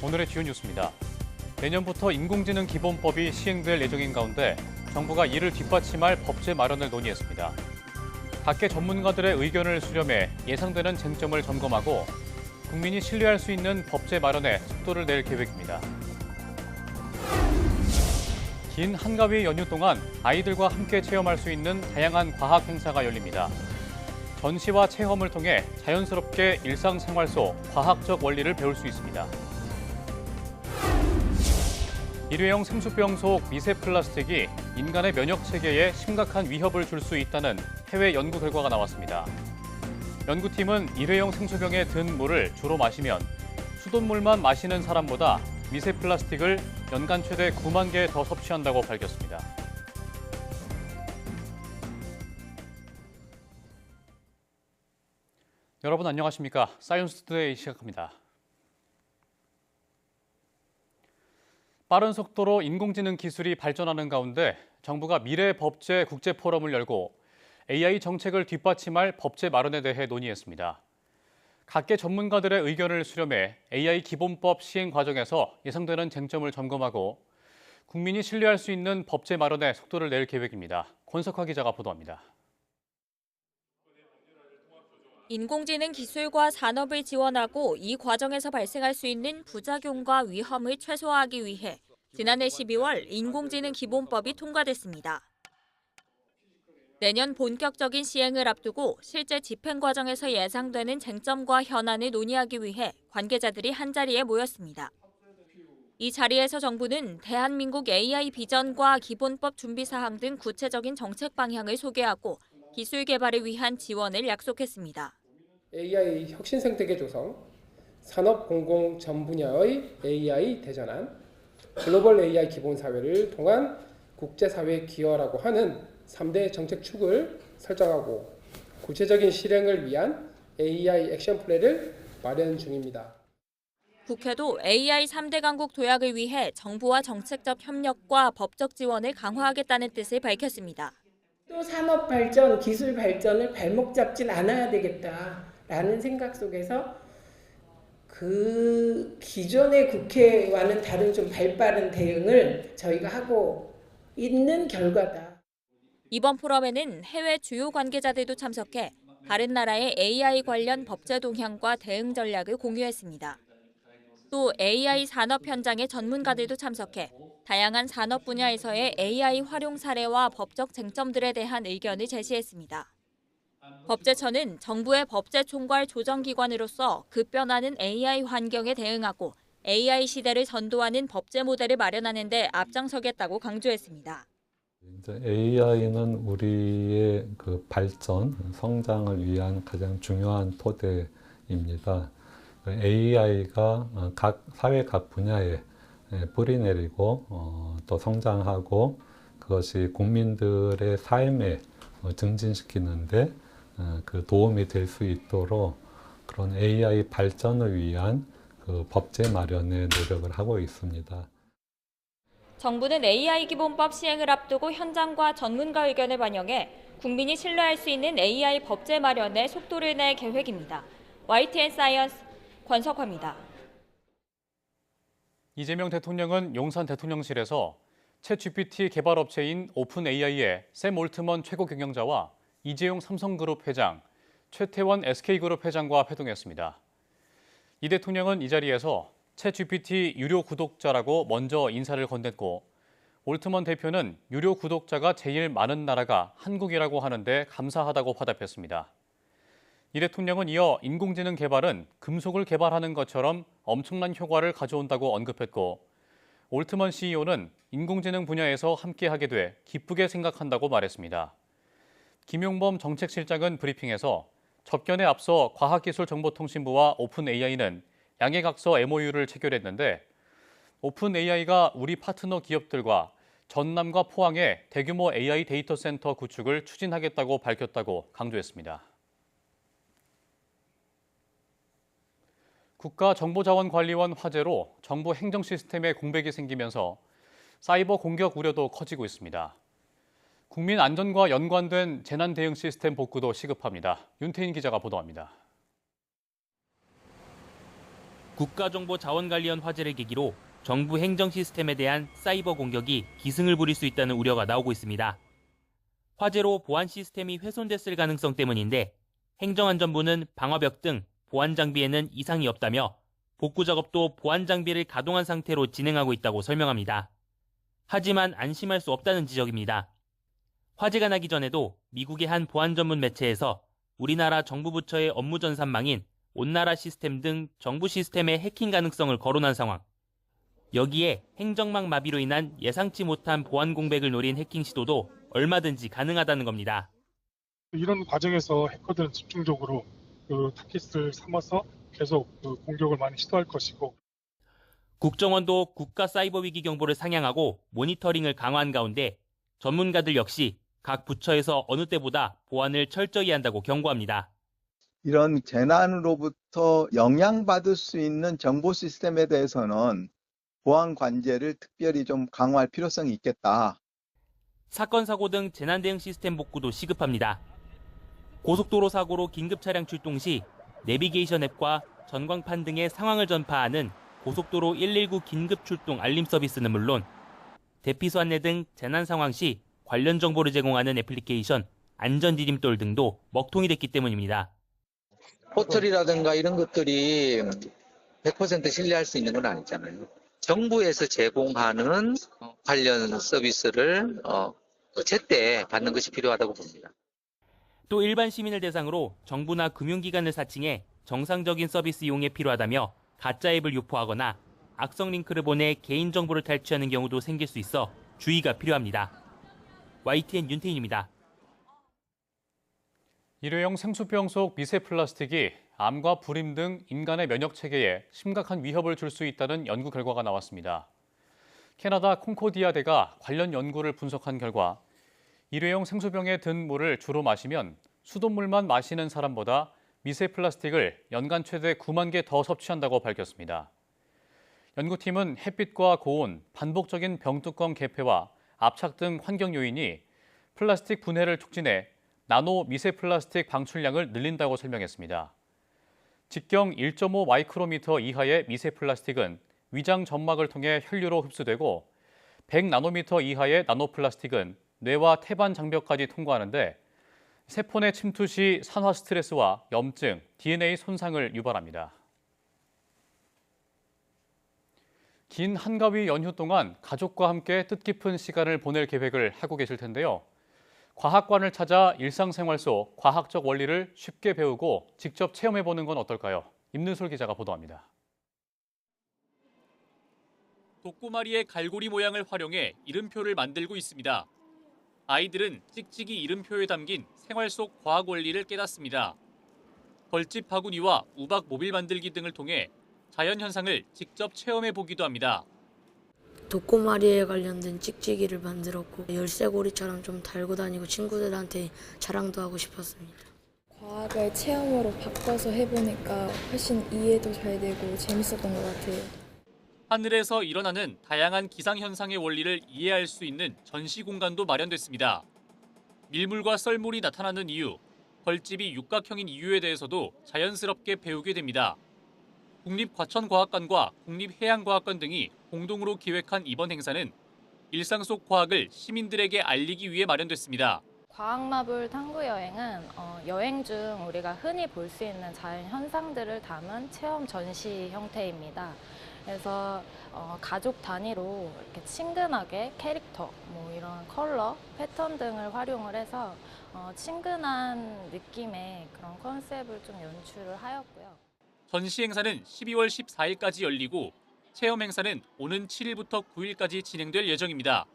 오늘의 주요 뉴스입니다. 내년부터 인공지능 기본법이 시행될 예정인 가운데 정부가 이를 뒷받침할 법제 마련을 논의했습니다. 각계 전문가들의 의견을 수렴해 예상되는 쟁점을 점검하고 국민이 신뢰할 수 있는 법제 마련에 속도를 낼 계획입니다. 긴 한가위 연휴 동안 아이들과 함께 체험할 수 있는 다양한 과학 행사가 열립니다. 전시와 체험을 통해 자연스럽게 일상생활 속 과학적 원리를 배울 수 있습니다. 일회용 생수병 속 미세 플라스틱이 인간의 면역 체계에 심각한 위협을 줄 수 있다는 해외 연구 결과가 나왔습니다. 연구팀은 일회용 생수병에 든 물을 주로 마시면 수돗물만 마시는 사람보다 미세 플라스틱을 연간 최대 9만 개 더 섭취한다고 밝혔습니다. 여러분 안녕하십니까? 사이언스 투데이 시작합니다. 빠른 속도로 인공지능 기술이 발전하는 가운데 정부가 미래 법제 국제 포럼을 열고 AI 정책을 뒷받침할 법제 마련에 대해 논의했습니다. 각계 전문가들의 의견을 수렴해 AI 기본법 시행 과정에서 예상되는 쟁점을 점검하고 국민이 신뢰할 수 있는 법제 마련에 속도를 낼 계획입니다. 권석화 기자가 보도합니다. 인공지능 기술과 산업을 지원하고 이 과정에서 발생할 수 있는 부작용과 위험을 최소화하기 위해 지난해 12월 인공지능 기본법이 통과됐습니다. 내년 본격적인 시행을 앞두고 실제 집행 과정에서 예상되는 쟁점과 현안을 논의하기 위해 관계자들이 한자리에 모였습니다. 이 자리에서 정부는 대한민국 AI 비전과 기본법 준비 사항 등 구체적인 정책 방향을 소개하고 기술 개발을 위한 지원을 약속했습니다. AI 혁신 생태계 조성, 산업 공공 전 분야의 AI 대전환, 글로벌 AI 기본 사회를 통한 국제사회 기여라고 하는 3대 정책 축을 설정하고 구체적인 실행을 위한 AI 액션 플랜을 마련 중입니다. 국회도 AI 3대 강국 도약을 위해 정부와 정책적 협력과 법적 지원을 강화하겠다는 뜻을 밝혔습니다. 또 산업 발전, 기술 발전을 발목 잡진 않아야 되겠다라는 생각 속에서 그 기존의 국회와는 다른 좀 발빠른 대응을 저희가 하고 있는 결과다. 이번 포럼에는 해외 주요 관계자들도 참석해 다른 나라의 AI 관련 법제 동향과 대응 전략을 공유했습니다. 또 AI 산업 현장의 전문가들도 참석해 다양한 산업 분야에서의 AI 활용 사례와 법적 쟁점들에 대한 의견을 제시했습니다. 법제처는 정부의 법제총괄 조정기관으로서 급변하는 AI 환경에 대응하고 AI 시대를 전도하는 법제 모델을 마련하는 데 앞장서겠다고 강조했습니다. AI는 우리의 그 발전, 성장을 위한 가장 중요한 토대입니다. AI가 각 사회 각 분야에 뿌리내리고 또 성장하고 그것이 국민들의 삶에 증진시키는데 그 도움이 될 수 있도록 그런 AI 발전을 위한 그 법제 마련에 노력을 하고 있습니다. 정부는 AI 기본법 시행을 앞두고 현장과 전문가 의견을 반영해 국민이 신뢰할 수 있는 AI 법제 마련에 속도를 낼 계획입니다. YTN 사이언스 권석화입니다. 이재명 대통령은 용산 대통령실에서 챗GPT 개발업체인 오픈AI의 샘 올트먼 최고 경영자와 이재용 삼성그룹 회장, 최태원 SK그룹 회장과 회동했습니다. 이 대통령은 이 자리에서 챗GPT 유료 구독자라고 먼저 인사를 건넸고 올트먼 대표는 유료 구독자가 제일 많은 나라가 한국이라고 하는데 감사하다고 화답했습니다. 이 대통령은 이어 인공지능 개발은 금속을 개발하는 것처럼 엄청난 효과를 가져온다고 언급했고 올트먼 CEO는 인공지능 분야에서 함께하게 돼 기쁘게 생각한다고 말했습니다. 김용범 정책실장은 브리핑에서 접견에 앞서 과학기술정보통신부와 오픈AI는 양해각서 MOU를 체결했는데 오픈AI가 우리 파트너 기업들과 전남과 포항에 대규모 AI 데이터 센터 구축을 추진하겠다고 밝혔다고 강조했습니다. 국가정보자원관리원 화재로 정부 행정 시스템에 공백이 생기면서 사이버 공격 우려도 커지고 있습니다. 국민 안전과 연관된 재난 대응 시스템 복구도 시급합니다. 윤태인 기자가 보도합니다. 국가정보자원관리원 화재를 계기로 정부 행정 시스템에 대한 사이버 공격이 기승을 부릴 수 있다는 우려가 나오고 있습니다. 화재로 보안 시스템이 훼손됐을 가능성 때문인데 행정안전부는 방화벽 등 보안 장비에는 이상이 없다며 복구 작업도 보안 장비를 가동한 상태로 진행하고 있다고 설명합니다. 하지만 안심할 수 없다는 지적입니다. 화재가 나기 전에도 미국의 한 보안 전문 매체에서 우리나라 정부 부처의 업무 전산망인 온나라 시스템 등 정부 시스템의 해킹 가능성을 거론한 상황. 여기에 행정망 마비로 인한 예상치 못한 보안 공백을 노린 해킹 시도도 얼마든지 가능하다는 겁니다. 이런 과정에서 해커들은 집중적으로 타깃을 삼아서 계속 공격을 많이 시도할 것이고, 국정원도 국가 사이버 위기 경보를 상향하고 모니터링을 강화한 가운데 전문가들 역시 각 부처에서 어느 때보다 보안을 철저히 한다고 경고합니다. 이런 재난으로부터 영향받을 수 있는 정보 시스템에 대해서는 보안 관제를 특별히 좀 강화할 필요성이 있겠다. 사건 사고 등 재난 대응 시스템 복구도 시급합니다. 고속도로 사고로 긴급 차량 출동 시 내비게이션 앱과 전광판 등의 상황을 전파하는 고속도로 119 긴급 출동 알림 서비스는 물론 대피소 안내 등 재난 상황 시 관련 정보를 제공하는 애플리케이션 안전디딤돌 등도 먹통이 됐기 때문입니다. 포털이라든가 이런 것들이 100% 신뢰할 수 있는 건 아니잖아요. 정부에서 제공하는 관련 서비스를 제때 받는 것이 필요하다고 봅니다. 또 일반 시민을 대상으로 정부나 금융기관을 사칭해 정상적인 서비스 이용에 필요하다며 가짜 앱을 유포하거나 악성 링크를 보내 개인정보를 탈취하는 경우도 생길 수 있어 주의가 필요합니다. YTN 윤태인입니다. 일회용 생수병 속 미세 플라스틱이 암과 불임 등 인간의 면역 체계에 심각한 위협을 줄 수 있다는 연구 결과가 나왔습니다. 캐나다 콩코디아대가 관련 연구를 분석한 결과 일회용 생수병에 든 물을 주로 마시면 수돗물만 마시는 사람보다 미세 플라스틱을 연간 최대 9만 개 더 섭취한다고 밝혔습니다. 연구팀은 햇빛과 고온, 반복적인 병뚜껑 개폐와 압착 등 환경 요인이 플라스틱 분해를 촉진해 나노 미세 플라스틱 방출량을 늘린다고 설명했습니다. 직경 1.5 마이크로미터 이하의 미세 플라스틱은 위장 점막을 통해 혈류로 흡수되고 100 나노미터 이하의 나노 플라스틱은 뇌와 태반 장벽까지 통과하는데 세포 내 침투 시 산화 스트레스와 염증, DNA 손상을 유발합니다. 긴 한가위 연휴 동안 가족과 함께 뜻깊은 시간을 보낼 계획을 하고 계실 텐데요. 과학관을 찾아 일상생활 속 과학적 원리를 쉽게 배우고 직접 체험해보는 건 어떨까요? 임는솔 기자가 보도합니다. 독고마리의 갈고리 모양을 활용해 이름표를 만들고 있습니다. 아이들은 찍찍이 이름표에 담긴 생활 속 과학 원리를 깨닫습니다. 벌집 바구니와 우박 모빌 만들기 등을 통해 자연 현상을 직접 체험해 보기도 합니다. 독고마리에 관련된 찍찍이를 만들었고 열쇠고리처럼 좀 달고 다니고 친구들한테 자랑도 하고 싶었습니다. 과학을 체험으로 바꿔서 해보니까 훨씬 이해도 잘 되고 재밌었던 것 같아요. 하늘에서 일어나는 다양한 기상현상의 원리를 이해할 수 있는 전시 공간도 마련됐습니다. 밀물과 썰물이 나타나는 이유, 벌집이 육각형인 이유에 대해서도 자연스럽게 배우게 됩니다. 국립과천과학관과 국립해양과학관 등이 공동으로 기획한 이번 행사는 일상 속 과학을 시민들에게 알리기 위해 마련됐습니다. 과학마블 탐구 여행은 여행 중 우리가 흔히 볼 수 있는 자연 현상들을 담은 체험 전시 형태입니다. 그래서 가족 단위로 이렇게 친근하게 캐릭터, 이런 컬러, 패턴 등을 활용을 해서 친근한 느낌의 그런 컨셉을 좀 연출을 하였고요. 전시 행사는 12월 14일까지 열리고 체험 행사는 오는 7일부터 9일까지 진행될 예정입니다.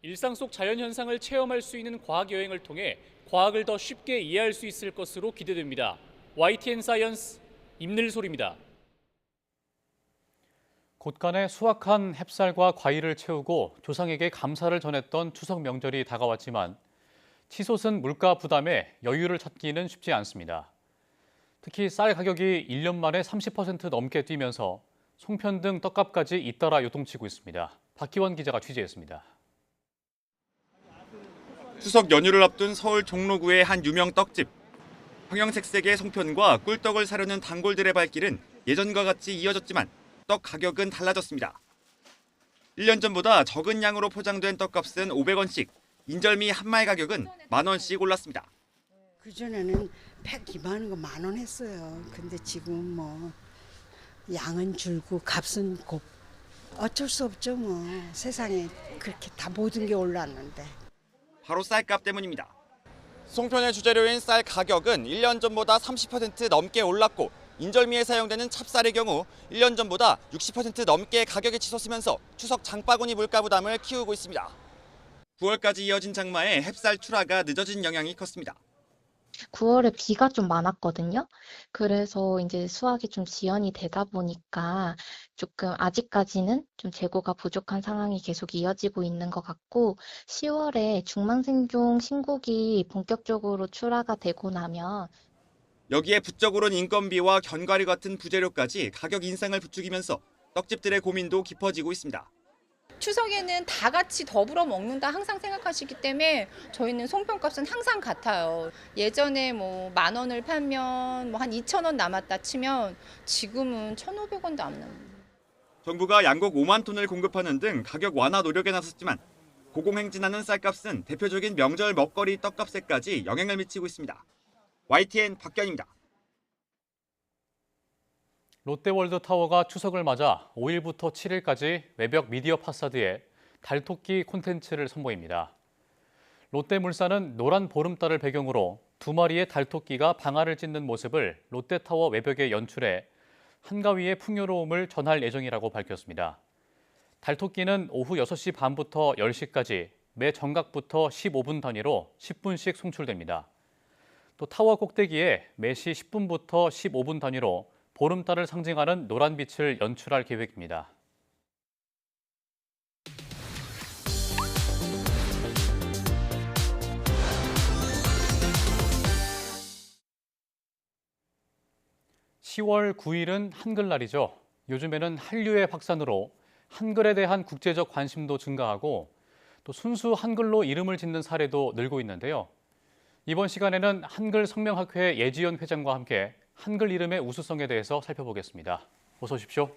일상 속 자연 현상을 체험할 수 있는 과학 여행을 통해 과학을 더 쉽게 이해할 수 있을 것으로 기대됩니다. YTN 사이언스 임늘솔입니다. 곳간에 수확한 햅쌀과 과일을 채우고 조상에게 감사를 전했던 추석 명절이 다가왔지만 치솟은 물가 부담에 여유를 찾기는 쉽지 않습니다. 특히 쌀 가격이 1년 만에 30% 넘게 뛰면서 송편 등 떡값까지 잇따라 요동치고 있습니다. 박기원 기자가 취재했습니다. 추석 연휴를 앞둔 서울 종로구의 한 유명 떡집. 형형색색의 송편과 꿀떡을 사려는 단골들의 발길은 예전과 같이 이어졌지만 떡 가격은 달라졌습니다. 1년 전보다 적은 양으로 포장된 떡값은 500원씩, 인절미 한 마리 가격은 10,000원씩 올랐습니다. 그전에는 100이만 거 10,000원 했어요. 근데 지금 뭐 양은 줄고 값은 곱. 어쩔 수 없죠 뭐. 세상에 그렇게 다 모든 게 올랐는데. 바로 쌀값 때문입니다. 송편의 주재료인 쌀 가격은 1년 전보다 30% 넘게 올랐고 인절미에 사용되는 찹쌀의 경우 1년 전보다 60% 넘게 가격이 치솟으면서 추석 장바구니 물가 부담을 키우고 있습니다. 9월까지 이어진 장마에 햅쌀 출하가 늦어진 영향이 컸습니다. 9월에 비가 좀 많았거든요. 그래서 이제 수확이 좀 지연이 되다 보니까 조금 아직까지는 좀 재고가 부족한 상황이 계속 이어지고 있는 것 같고 10월에 중망생종 신곡이 본격적으로 출하가 되고 나면 여기에 부쩍 오른 인건비와 견과류 같은 부재료까지 가격 인상을 부추기면서 떡집들의 고민도 깊어지고 있습니다. 추석에는 다 같이 더불어 먹는다 항상 생각하시기 때문에 저희는 송편값은 항상 같아요. 예전에 뭐 10,000원을 팔면 뭐 한 2,000원 남았다 치면 지금은 1,500원도 안 남아요. 정부가 양곡 5만 톤을 공급하는 등 가격 완화 노력에 나섰지만 고공행진하는 쌀값은 대표적인 명절 먹거리 떡값에까지 영향을 미치고 있습니다. YTN 박견입니다. 롯데월드타워가 추석을 맞아 5일부터 7일까지 외벽 미디어 파사드에 달토끼 콘텐츠를 선보입니다. 롯데물산은 노란 보름달을 배경으로 2마리의 달토끼가 방아를 찢는 모습을 롯데타워 외벽에 연출해 한가위의 풍요로움을 전할 예정이라고 밝혔습니다. 달토끼는 오후 6시 반부터 10시까지 매 정각부터 15분 단위로 10분씩 송출됩니다. 또 타워 꼭대기에 매시 10분부터 15분 단위로 보름달을 상징하는 노란 빛을 연출할 계획입니다. (10월 9일은) 한글날이죠. 요즘에는 한류의 확산으로 한글에 대한 국제적 관심도 증가하고 또 순수 한글로 이름을 짓는 사례도 늘고 있는데요. 이번 시간에는 한글 성명학회 예지연 회장과 함께 한글 이름의 우수성에 대해서 살펴보겠습니다. 어서 오십시오.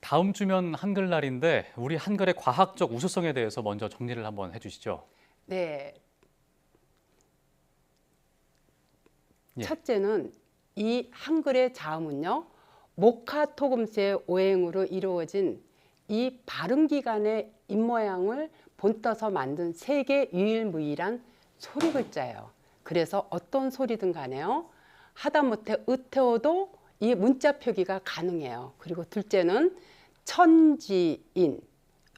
다음 주면 한글날인데 우리 한글의 과학적 우수성에 대해서 먼저 정리를 한번 해주시죠. 네. 예. 첫째는 이 한글의 자음은요. 목화토금수의 오행으로 이루어진 이 발음기관의 입모양을 본떠서 만든 세계 유일무이한 소리 글자예요. 그래서 어떤 소리든 간에요. 하다못해 으태워도 이 문자 표기가 가능해요. 그리고 둘째는 천지인,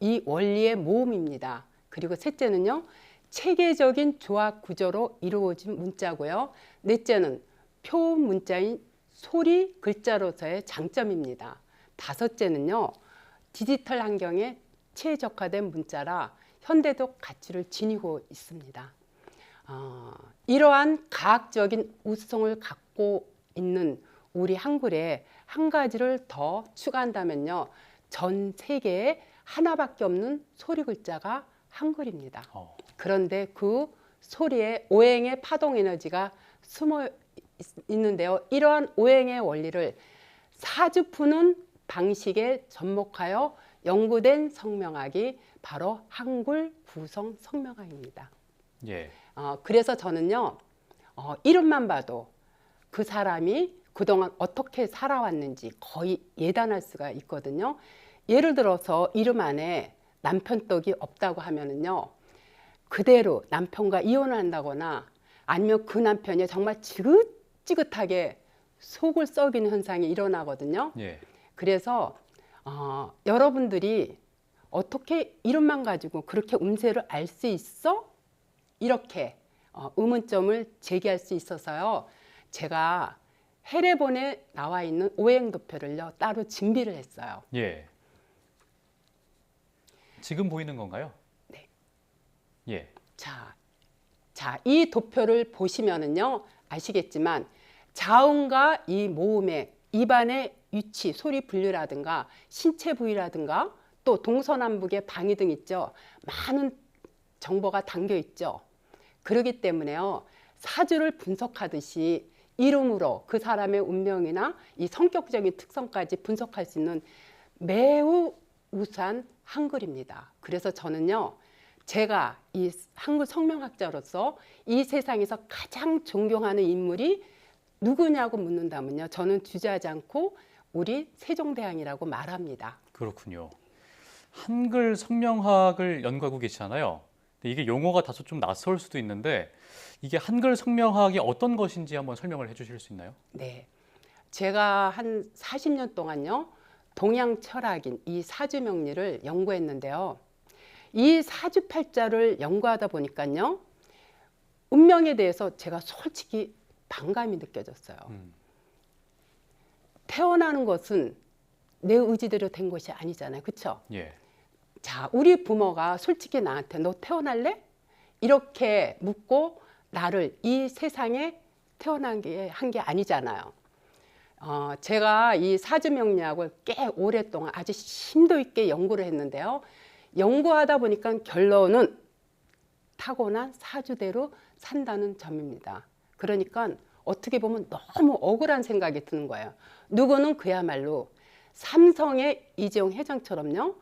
이 원리의 모음입니다. 그리고 셋째는요. 체계적인 조합 구조로 이루어진 문자고요. 넷째는 표음 문자인 소리 글자로서의 장점입니다. 다섯째는요. 디지털 환경에 최적화된 문자라 현대적 가치를 지니고 있습니다. 이러한 과학적인 우수성을 갖고 있는 우리 한글에 한 가지를 더 추가한다면요. 전 세계에 하나밖에 없는 소리 글자가 한글입니다. 그런데 그 소리에 오행의 파동 에너지가 숨어 있는데요. 이러한 오행의 원리를 사주 푸는 방식에 접목하여 연구된 성명학이 바로 한글 구성 성명학입니다. 예. 그래서 저는요. 이름만 봐도 그 사람이 그동안 어떻게 살아왔는지 거의 예단할 수가 있거든요. 예를 들어서 이름 안에 남편 떡이 없다고 하면은요. 그대로 남편과 이혼을 한다거나 아니면 그 남편이 정말 지긋지긋하게 속을 썩이는 현상이 일어나거든요. 예. 그래서 여러분들이 어떻게 이름만 가지고 그렇게 음세를 알 수 있어? 이렇게 의문점을 제기할 수 있어서요. 제가 해례본에 나와 있는 오행도표를요. 따로 준비를 했어요. 예. 지금 보이는 건가요? 네. 예. 자, 이 도표를 보시면은요. 아시겠지만 자음과 이 모음의 입안의 위치, 소리 분류라든가 신체 부위라든가 또 동서남북의 방위 등 있죠. 많은 정보가 담겨 있죠. 그렇기 때문에요. 사주를 분석하듯이 이름으로 그 사람의 운명이나 이 성격적인 특성까지 분석할 수 있는 매우 우수한 한글입니다. 그래서 저는요. 제가 이 한글 성명학자로서 이 세상에서 가장 존경하는 인물이 누구냐고 묻는다면요. 저는 주저하지 않고 우리 세종대왕이라고 말합니다. 그렇군요. 한글 성명학을 연구하고 계시잖아요. 근데 이게 용어가 다소 좀 낯설 수도 있는데 이게 한글 성명학이 어떤 것인지 한번 설명을 해주실 수 있나요? 네, 제가 한 40년 동안요. 동양 철학인 이 사주명리를 연구했는데요. 이 사주팔자를 연구하다 보니까요. 운명에 대해서 제가 솔직히 반감이 느껴졌어요. 태어나는 것은 내 의지대로 된 것이 아니잖아요. 그렇죠? 예. 자, 우리 부모가 솔직히 나한테 너 태어날래? 이렇게 묻고 나를 이 세상에 태어난 게 한 게 아니잖아요. 제가 이 사주명리학을 꽤 오랫동안 아주 심도 있게 연구를 했는데요. 연구하다 보니까 결론은 타고난 사주대로 산다는 점입니다. 그러니까 어떻게 보면 너무 억울한 생각이 드는 거예요. 누구는 그야말로 삼성의 이재용 회장처럼요.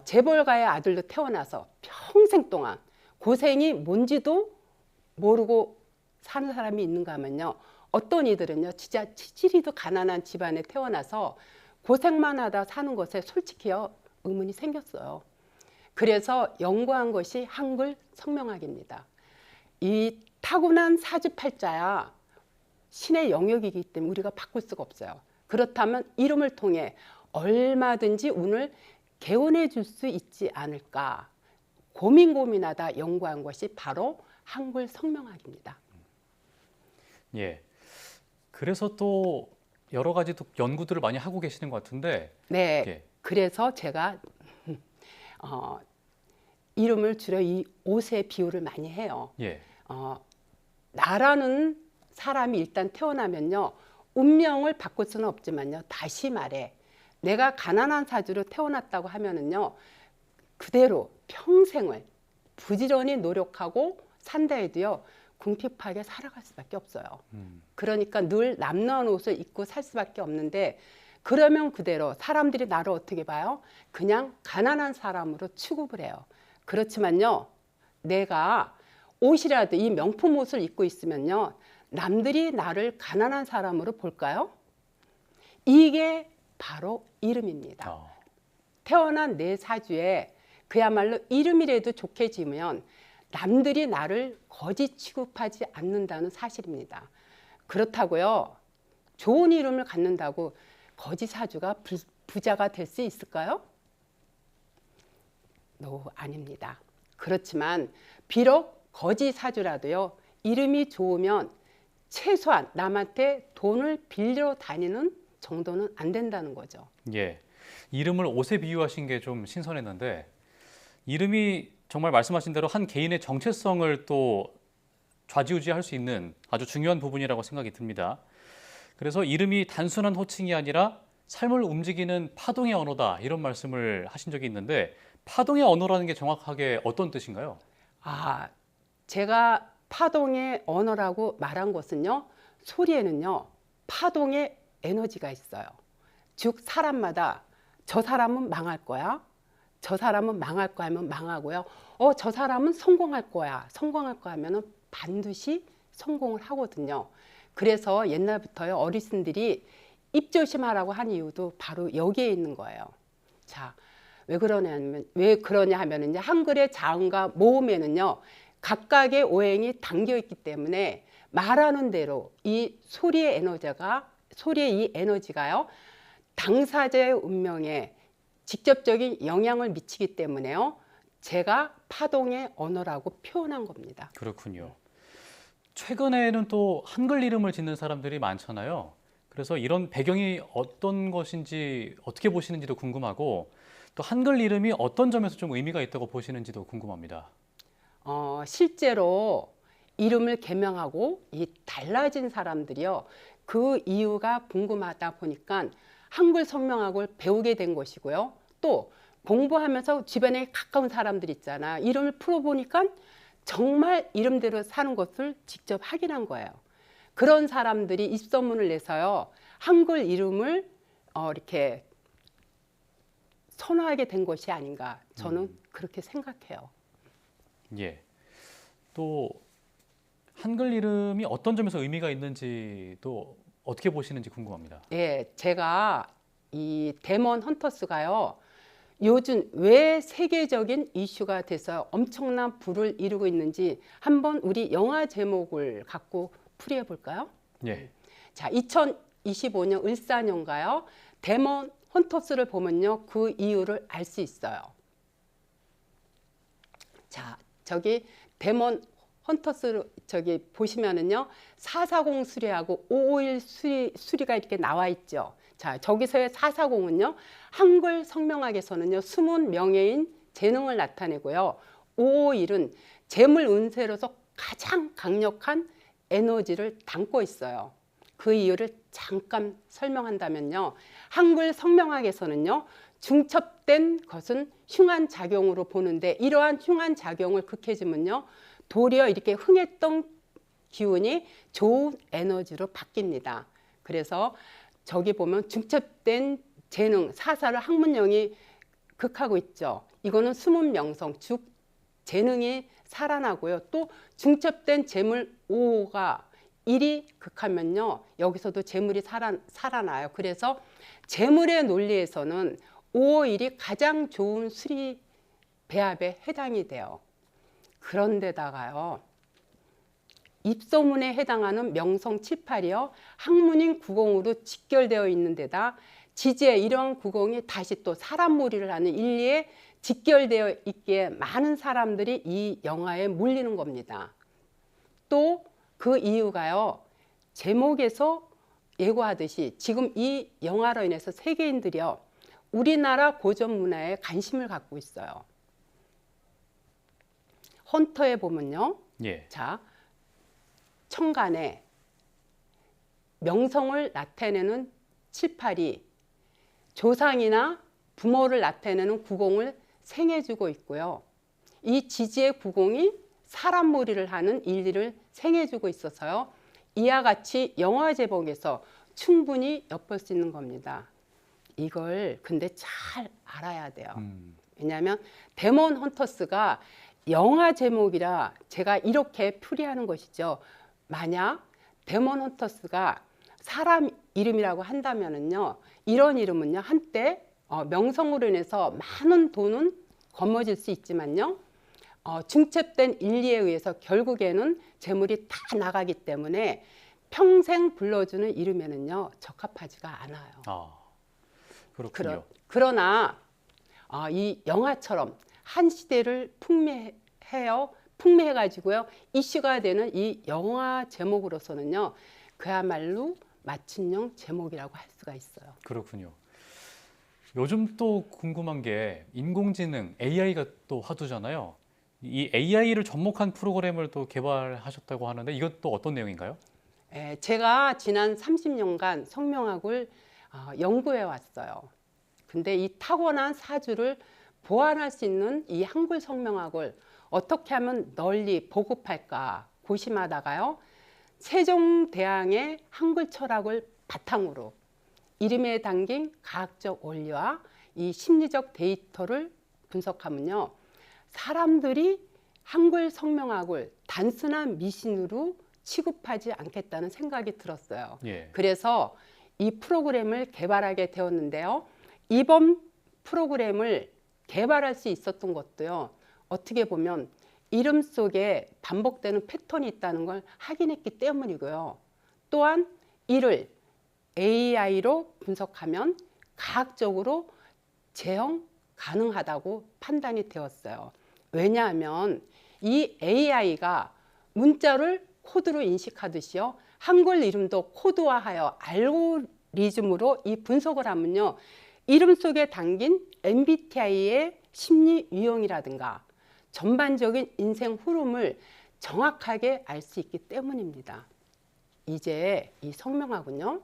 재벌가의 아들로 태어나서 평생 동안 고생이 뭔지도 모르고 사는 사람이 있는가 하면요. 어떤 이들은요. 진짜 치질이도 가난한 집안에 태어나서 고생만 하다 사는 것에 솔직히요. 의문이 생겼어요. 그래서 연구한 것이 한글 성명학입니다. 이 타고난 사주팔자야 신의 영역이기 때문에 우리가 바꿀 수가 없어요. 그렇다면 이름을 통해 얼마든지 운을 개원해 줄 수 있지 않을까 고민하다 연구한 것이 바로 한글 성명학입니다. 예. 그래서 또 여러 가지 또 연구들을 많이 하고 계시는 것 같은데. 네. 예. 그래서 제가 이름을 줄여 이 옷의 비유를 많이 해요. 예. 나라는 사람이 일단 태어나면요. 운명을 바꿀 수는 없지만요. 다시 말해 내가 가난한 사주로 태어났다고 하면은요. 그대로 평생을 부지런히 노력하고 산다 해도요. 궁핍하게 살아갈 수밖에 없어요. 그러니까 늘 남루한 옷을 입고 살 수밖에 없는데 그러면 그대로 사람들이 나를 어떻게 봐요? 그냥 가난한 사람으로 취급을 해요. 그렇지만요. 내가 옷이라도 이 명품 옷을 입고 있으면요. 남들이 나를 가난한 사람으로 볼까요? 이게 바로 이름입니다. 태어난 내 사주에 그야말로 이름이라도 좋게 지으면 남들이 나를 거지 취급하지 않는다는 사실입니다. 그렇다고요. 좋은 이름을 갖는다고 거지 사주가 부자가 될 수 있을까요? 아닙니다. 그렇지만 비록 거지 사주라도요. 이름이 좋으면 최소한 남한테 돈을 빌려 다니는 정도는 안 된다는 거죠. 예. 이름을 옷에 비유하신 게 좀 신선했는데 이름이 정말 말씀하신 대로 한 개인의 정체성을 또 좌지우지할 수 있는 아주 중요한 부분이라고 생각이 듭니다. 그래서 이름이 단순한 호칭이 아니라 삶을 움직이는 파동의 언어다 이런 말씀을 하신 적이 있는데 파동의 언어라는 게 정확하게 어떤 뜻인가요? 제가 파동의 언어라고 말한 것은요. 소리에는요. 파동의 에너지가 있어요. 즉 사람마다 저 사람은 망할 거야. 저 사람은 망할 거야 하면 망하고요. 저 사람은 성공할 거야. 성공할 거야 하면은 반드시 성공을 하거든요. 그래서 옛날부터요. 어르신들이 입조심하라고 한 이유도 바로 여기에 있는 거예요. 자, 왜 그러냐 하면은요. 한글의 자음과 모음에는요. 각각의 오행이 담겨 있기 때문에 말하는 대로 이 소리의 이 에너지가요. 당사자의 운명에 직접적인 영향을 미치기 때문에요. 제가 파동의 언어라고 표현한 겁니다. 그렇군요. 최근에는 또 한글 이름을 짓는 사람들이 많잖아요. 그래서 이런 배경이 어떤 것인지 어떻게 보시는지도 궁금하고 또 한글 이름이 어떤 점에서 좀 의미가 있다고 보시는지도 궁금합니다. 실제로 이름을 개명하고 이 달라진 사람들이요. 그 이유가 궁금하다 보니까 한글 성명학을 배우게 된 것이고요. 또 공부하면서 주변에 가까운 사람들 있잖아. 이름을 풀어보니까 정말 이름대로 사는 것을 직접 확인한 거예요. 그런 사람들이 입소문을 내서요. 한글 이름을 이렇게 선호하게 된 것이 아닌가. 저는 그렇게 생각해요. 예. 또 한글 이름이 어떤 점에서 의미가 있는지도 어떻게 보시는지 궁금합니다. 예, 제가 이 데몬 헌터스가요. 요즘 왜 세계적인 이슈가 돼서 엄청난 부를 이루고 있는지 한번 우리 영화 제목을 갖고 풀이해 볼까요? 예. 자, 2025년 을사년가요. 데몬 헌터스를 보면요. 그 이유를 알 수 있어요. 자, 저기 데몬 헌터스 저기 보시면은요. 440 수리하고 551 수리가 이렇게 나와 있죠. 자, 저기서의 440은요. 한글 성명학에서는요. 숨은 명예인 재능을 나타내고요. 551은 재물 운세로서 가장 강력한 에너지를 담고 있어요. 그 이유를 잠깐 설명한다면요. 한글 성명학에서는요. 중첩된 것은 흉한 작용으로 보는데 이러한 흉한 작용을 극해주면요. 도리어 이렇게 흥했던 기운이 좋은 에너지로 바뀝니다. 그래서 저기 보면 중첩된 재능, 사사를 학문형이 극하고 있죠. 이거는 숨은 명성, 즉 재능이 살아나고요. 또 중첩된 재물 5호가 1이 극하면요. 여기서도 재물이 살아나요. 그래서 재물의 논리에서는 551이 가장 좋은 수리 배합에 해당이 돼요. 그런데다가요. 입소문에 해당하는 명성 7, 8이요. 학문인 구공으로 직결되어 있는 데다 지지에 이러한 구공이 다시 또 사람몰이를 하는 인리에 직결되어 있기에 많은 사람들이 이 영화에 몰리는 겁니다. 또 그 이유가요. 제목에서 예고하듯이 지금 이 영화로 인해서 세계인들이요. 우리나라 고전 문화에 관심을 갖고 있어요. 헌터에 보면요. 예. 자, 천간에 명성을 나타내는 7, 8이 조상이나 부모를 나타내는 구공을 생해주고 있고요. 이 지지의 구공이 사람몰이를 하는 인리를 생해주고 있어서요. 이와 같이 영화 제목에서 충분히 엿볼 수 있는 겁니다. 이걸 근데 잘 알아야 돼요. 왜냐하면 데몬 헌터스가 영화 제목이라 제가 이렇게 풀이하는 것이죠. 만약 데몬 헌터스가 사람 이름이라고 한다면은요, 이런 이름은요 한때 명성으로 인해서 많은 돈은 거머쥘 수 있지만요, 중첩된 인리에 의해서 결국에는 재물이 다 나가기 때문에 평생 불러주는 이름에는요 적합하지가 않아요. 아, 그렇군요. 그러나 이 영화처럼 한 시대를 풍미해가지고요 이슈가 되는 이 영화 제목으로서는요 그야말로 맞춤형 제목이라고 할 수가 있어요. 그렇군요. 요즘 또 궁금한 게 인공지능 AI가 또 화두잖아요. 이 AI를 접목한 프로그램을 또 개발하셨다고 하는데 이것도 어떤 내용인가요? 제가 지난 30년간 성명학을 연구해 왔어요. 근데 이 타고난 사주를 보완할 수 있는 이 한글 성명학을 어떻게 하면 널리 보급할까 고심하다가요. 세종대왕의 한글 철학을 바탕으로 이름에 담긴 과학적 원리와 이 심리적 데이터를 분석하면요. 사람들이 한글 성명학을 단순한 미신으로 취급하지 않겠다는 생각이 들었어요. 예. 그래서 이 프로그램을 개발하게 되었는데요. 이번 프로그램을 개발할 수 있었던 것도요. 어떻게 보면 이름 속에 반복되는 패턴이 있다는 걸 확인했기 때문이고요. 또한 이를 AI로 분석하면 과학적으로 재형 가능하다고 판단이 되었어요. 왜냐하면 이 AI가 문자를 코드로 인식하듯이요. 한글 이름도 코드화하여 알고리즘으로 이 분석을 하면요. 이름 속에 담긴 MBTI의 심리 유형이라든가 전반적인 인생 흐름을 정확하게 알 수 있기 때문입니다. 이제 이 성명하고는요,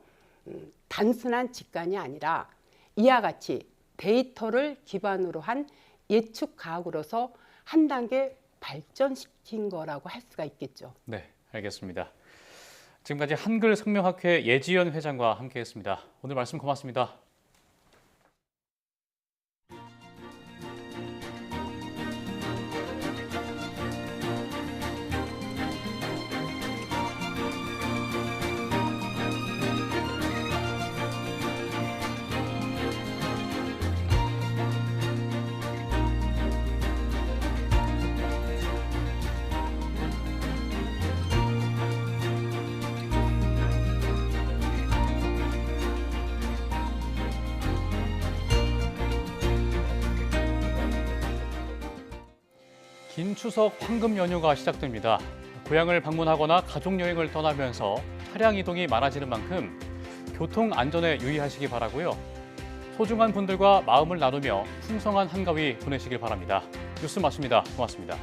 단순한 직관이 아니라 이와 같이 데이터를 기반으로 한 예측 과학으로서 한 단계 발전시킨 거라고 할 수가 있겠죠. 네, 알겠습니다. 지금까지 한글성명학회 예지연 회장과 함께했습니다. 오늘 말씀 고맙습니다. 긴 추석 황금 연휴가 시작됩니다. 고향을 방문하거나 가족 여행을 떠나면서 차량 이동이 많아지는 만큼 교통 안전에 유의하시기 바라고요. 소중한 분들과 마음을 나누며 풍성한 한가위 보내시길 바랍니다. 뉴스 마칩니다. 고맙습니다.